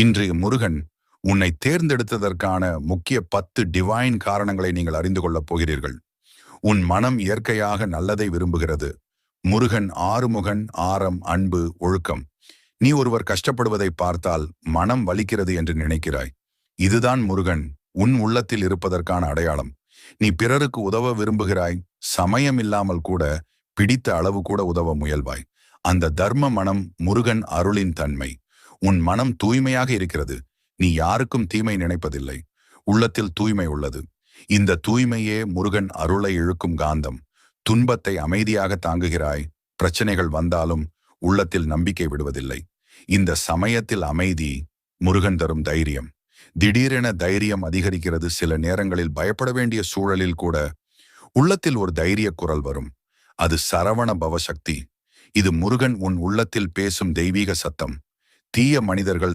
இன்றைய முருகன் உன்னை தேர்ந்தெடுத்ததற்கான முக்கிய 10 டிவைன் காரணங்களை நீங்கள் அறிந்து கொள்ளப் போகிறீர்கள். உன் மனம் இயற்கையாக நல்லதை விரும்புகிறது. முருகன் ஆறுமுகன், ஆரம், அன்பு, ஒழுக்கம். நீ ஒருவர் கஷ்டப்படுவதை பார்த்தால் மனம் வலிக்கிறது என்று நினைக்கிறாய். இதுதான் முருகன் உன் உள்ளத்தில் இருப்பதற்கான அடையாளம். நீ பிறருக்கு உதவ விரும்புகிறாய், சமயம் இல்லாமல் கூட, பிடித்த அளவு கூட உதவ முயல்வாய். அந்த தர்ம மனம் முருகன் அருளின் தன்மை. உன் மனம் தூய்மையாக இருக்கிறது. நீ யாருக்கும் தீமை நினைப்பதில்லை. உள்ளத்தில் தூய்மை உள்ளது. இந்த தூய்மையே முருகன் அருளை இழுக்கும் காந்தம். துன்பத்தை அமைதியாக தாங்குகிறாய். பிரச்சனைகள் வந்தாலும் உள்ளத்தில் நம்பிக்கை விடுவதில்லை. இந்த சமயத்தில் அமைதி முருகன் தரும் தைரியம். திடீரென தைரியம் அதிகரிக்கிறது. சில நேரங்களில் பயப்பட வேண்டிய சூழலில் கூட உள்ளத்தில் ஒரு தைரிய குரல் வரும். அது சரவண பவசக்தி. இது முருகன் உன் உள்ளத்தில் பேசும் தெய்வீக சத்தம். தீய மனிதர்கள்